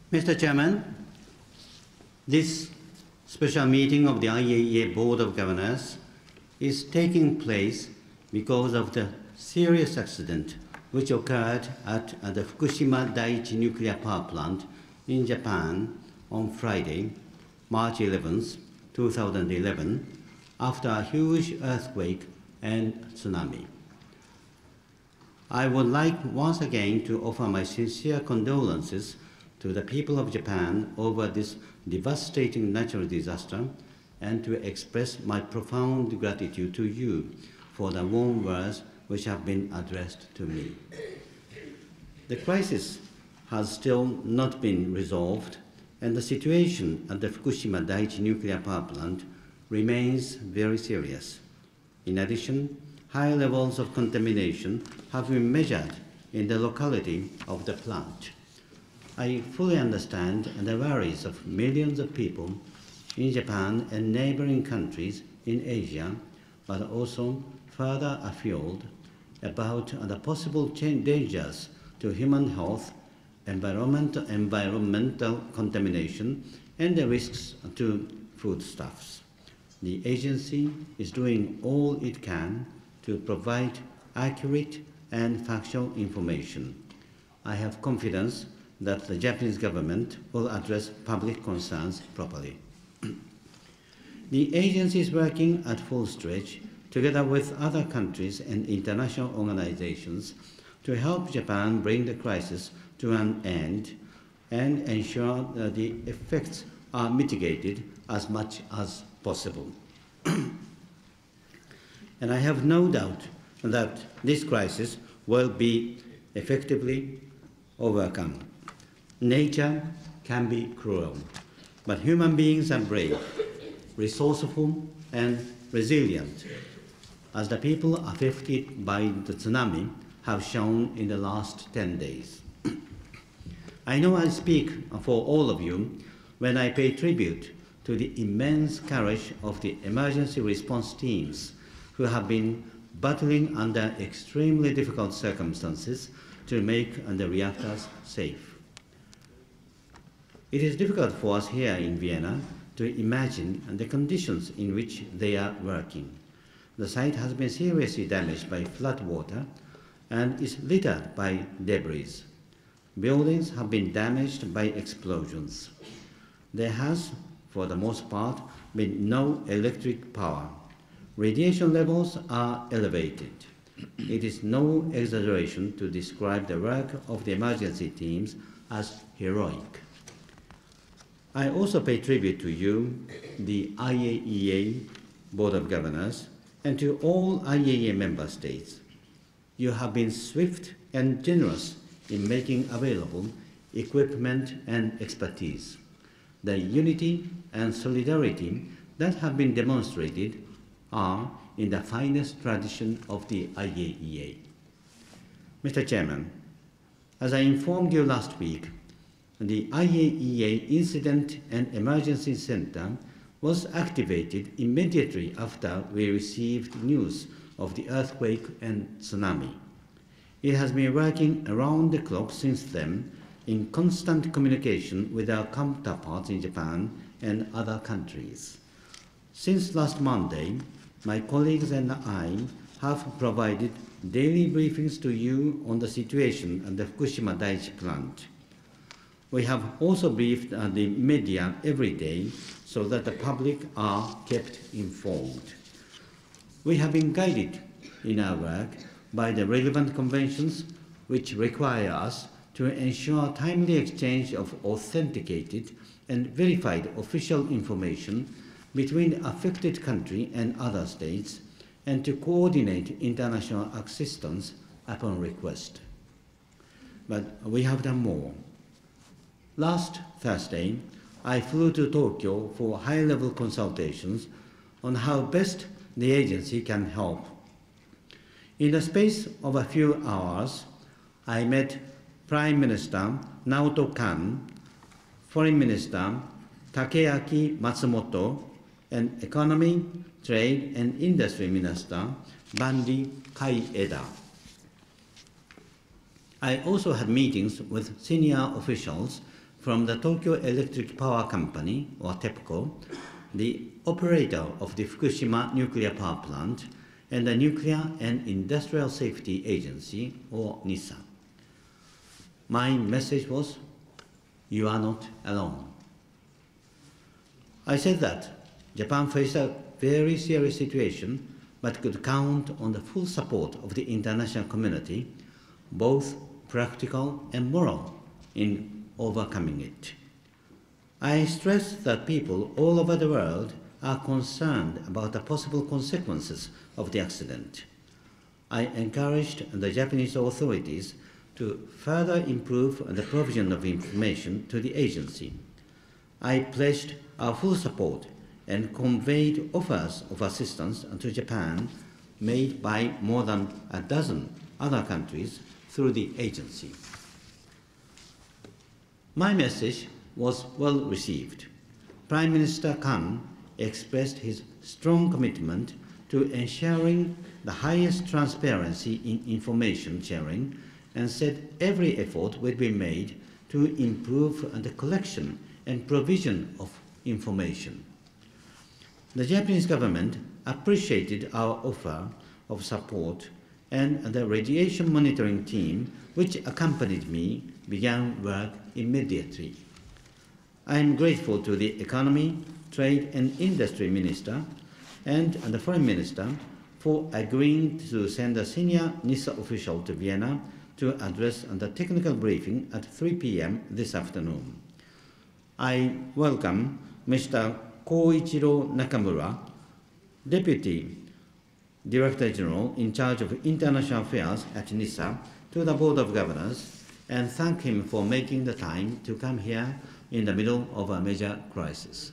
Mr. Chairman, this special meeting of the IAEA Board of Governors is taking place because of the serious accident which occurred at the Fukushima Daiichi nuclear power plant in Japan on Friday, March 11, 2011, after a huge earthquake and tsunami. I would like once again to offer my sincere condolences to the people of Japan over this devastating natural disaster and to express my profound gratitude to you for the warm words which have been addressed to me. The crisis has still not been resolved, and the situation at the Fukushima Daiichi nuclear power plant remains very serious. In addition, high levels of contamination have been measured in the locality of the plant. I fully understand the worries of millions of people in Japan and neighboring countries in Asia, but also further afield about the possible dangers to human health, environmental contamination, and the risks to foodstuffs. The agency is doing all it can to provide accurate and factual information. I have confidence that the Japanese government will address public concerns properly. The agency is working at full stretch together with other countries and international organizations to help Japan bring the crisis to an end and ensure that the effects are mitigated as much as possible. And I have no doubt that this crisis will be effectively overcome. Nature can be cruel, but human beings are brave, resourceful, and resilient, as the people affected by the tsunami have shown in the last 10 days. I know I speak for all of you when I pay tribute to the immense courage of the emergency response teams who have been battling under extremely difficult circumstances to make the reactors safe. It is difficult for us here in Vienna to imagine the conditions in which they are working. The site has been seriously damaged by floodwater and is littered by debris. Buildings have been damaged by explosions. There has, for the most part, been no electric power. Radiation levels are elevated. It is no exaggeration to describe the work of the emergency teams as heroic. I also pay tribute to you, the IAEA Board of Governors, and to all IAEA member states. You have been swift and generous in making available equipment and expertise. The unity and solidarity that have been demonstrated are in the finest tradition of the IAEA. Mr. Chairman, as I informed you last week, the IAEA Incident and Emergency Center was activated immediately after we received news of the earthquake and tsunami. It has been working around the clock since then in constant communication with our counterparts in Japan and other countries. Since last Monday, my colleagues and I have provided daily briefings to you on the situation at the Fukushima Daiichi plant. We have also briefed the media every day so that the public are kept informed. We have been guided in our work by the relevant conventions which require us to ensure timely exchange of authenticated and verified official information between the affected country and other states, and to coordinate international assistance upon request. But we have done more. Last Thursday, I flew to Tokyo for high-level consultations on how best the agency can help. In the space of a few hours, I met Prime Minister Naoto Kan, Foreign Minister Takeaki Matsumoto, and Economy, Trade and Industry Minister Bandi Kaieda. I also had meetings with senior officials from the Tokyo Electric Power Company, or TEPCO, the operator of the Fukushima nuclear power plant, and the Nuclear and Industrial Safety Agency, or NISA. My message was, "You are not alone." I said that Japan faced a very serious situation, but could count on the full support of the international community, both practical and moral, in overcoming it. I stressed that people all over the world are concerned about the possible consequences of the accident. I encouraged the Japanese authorities to further improve the provision of information to the agency. I pledged our full support and conveyed offers of assistance to Japan made by more than a dozen other countries through the agency. My message was well received. Prime Minister Kan expressed his strong commitment to ensuring the highest transparency in information sharing and said every effort would be made to improve the collection and provision of information. The Japanese government appreciated our offer of support, and the radiation monitoring team, which accompanied me, began work immediately. I am grateful to the Economy, Trade and Industry Minister and the Foreign Minister for agreeing to send a senior NISA official to Vienna to address the technical briefing at 3 p.m. this afternoon. I welcome Mr. Koichiro Nakamura, Deputy Director General in charge of International Affairs at NISA, to the Board of Governors and thank him for making the time to come here in the middle of a major crisis.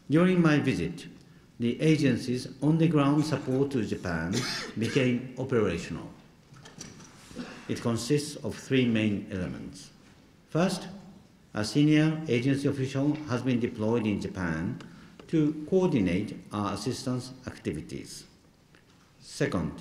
During my visit, the agency's on-the-ground support to Japan became operational. It consists of three main elements. First, a senior agency official has been deployed in Japan to coordinate our assistance activities. Second,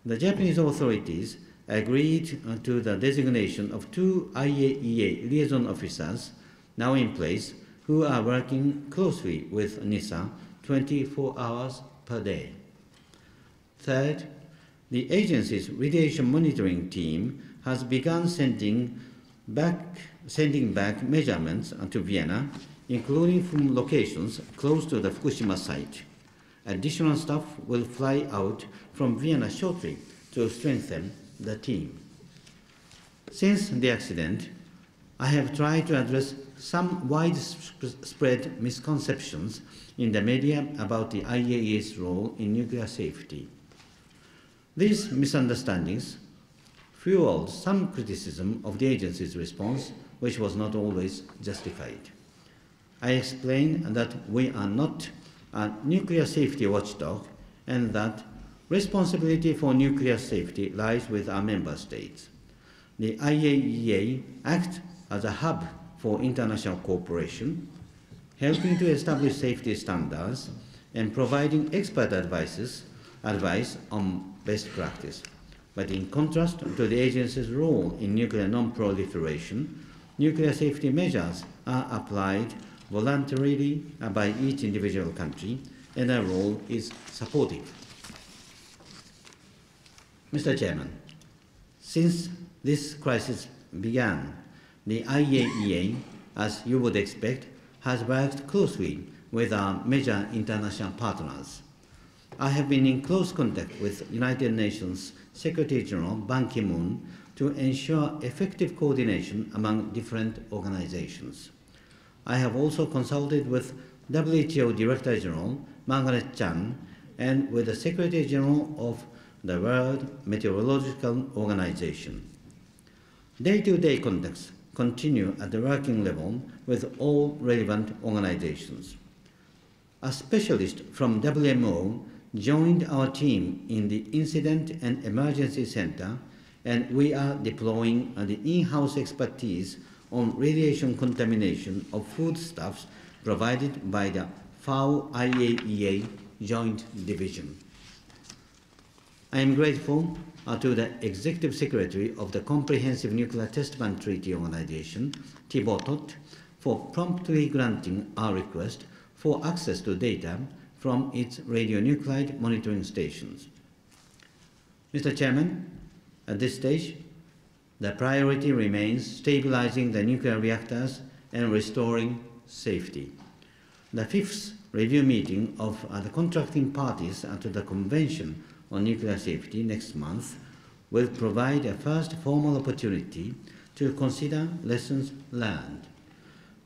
the Japanese authorities agreed to the designation of 2 IAEA liaison officers now in place who are working closely with NISA 24 hours per day. Third, the agency's radiation monitoring team has begun sending back measurements to Vienna, including from locations close to the Fukushima site. Additional staff will fly out from Vienna shortly to strengthen the team. Since the accident, I have tried to address some widespread misconceptions in the media about the IAEA's role in nuclear safety. These misunderstandings fueled some criticism of the agency's response, which was not always justified. I explained that we are not a nuclear safety watchdog and that responsibility for nuclear safety lies with our member states. The IAEA acts as a hub for international cooperation, helping to establish safety standards and providing expert advice on best practice. But in contrast to the agency's role in nuclear non-proliferation, nuclear safety measures are applied voluntarily by each individual country, and our role is supportive. Mr. Chairman, since this crisis began, the IAEA, as you would expect, has worked closely with our major international partners. I have been in close contact with United Nations Secretary General Ban Ki-moon to ensure effective coordination among different organizations. I have also consulted with WHO Director General Margaret Chan and with the Secretary General of the World Meteorological Organization. Day-to-day contacts continue at the working level with all relevant organizations. A specialist from WMO joined our team in the Incident and Emergency Center, and we are deploying the in-house expertise on radiation contamination of foodstuffs provided by the FAO IAEA Joint Division. I am grateful to the Executive Secretary of the Comprehensive Nuclear Test Ban Treaty Organization, TBOTOT, for promptly granting our request for access to data from its radionuclide monitoring stations. Mr. Chairman, at this stage, the priority remains stabilizing the nuclear reactors and restoring safety. The fifth review meeting of the contracting parties to the Convention on Nuclear Safety next month will provide a first formal opportunity to consider lessons learned.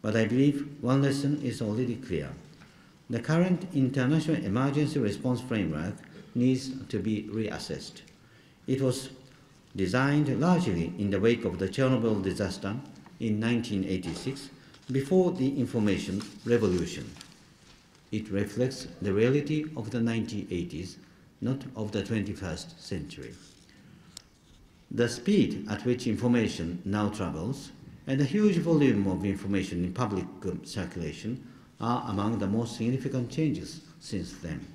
But I believe one lesson is already clear. The current international emergency response framework needs to be reassessed. It was designed largely in the wake of the Chernobyl disaster in 1986, before the information revolution. It reflects the reality of the 1980s, not of the 21st century. The speed at which information now travels and the huge volume of information in public circulation are among the most significant changes since then.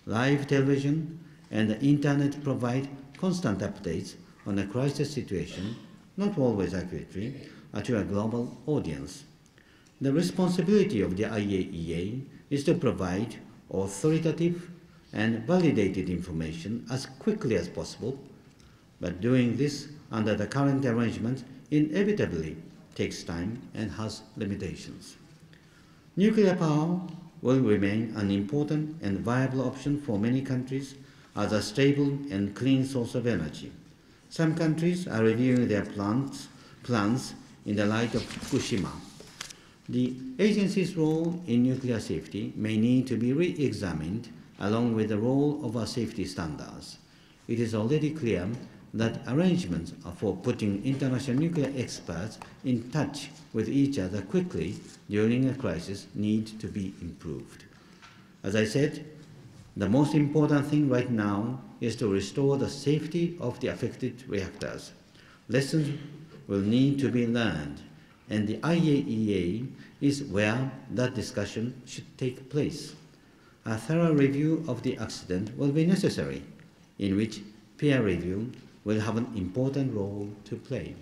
Live television and the internet provide constant updates on a crisis situation, not always accurately, to a global audience. The responsibility of the IAEA is to provide authoritative and validated information as quickly as possible, but doing this under the current arrangement inevitably takes time and has limitations. Nuclear power will remain an important and viable option for many countries as a stable and clean source of energy. Some countries are reviewing their plans in the light of Fukushima. The agency's role in nuclear safety may need to be re-examined along with the role of our safety standards. It is already clear that arrangements for putting international nuclear experts in touch with each other quickly during a crisis need to be improved. As I said, the most important thing right now is to restore the safety of the affected reactors. Lessons will need to be learned, and the IAEA is where that discussion should take place. A thorough review of the accident will be necessary, in which peer review will have an important role to play.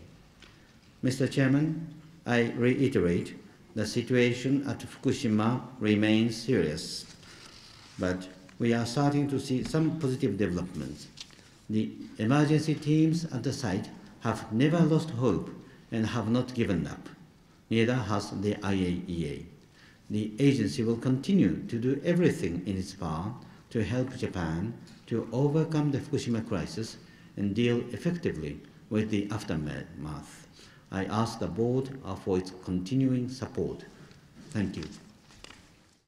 Mr. Chairman, I reiterate the situation at Fukushima remains serious, but we are starting to see some positive developments. The emergency teams at the site have never lost hope and have not given up. Neither has the IAEA. The agency will continue to do everything in its power to help Japan to overcome the Fukushima crisis and deal effectively with the aftermath. I ask the board for its continuing support. Thank you.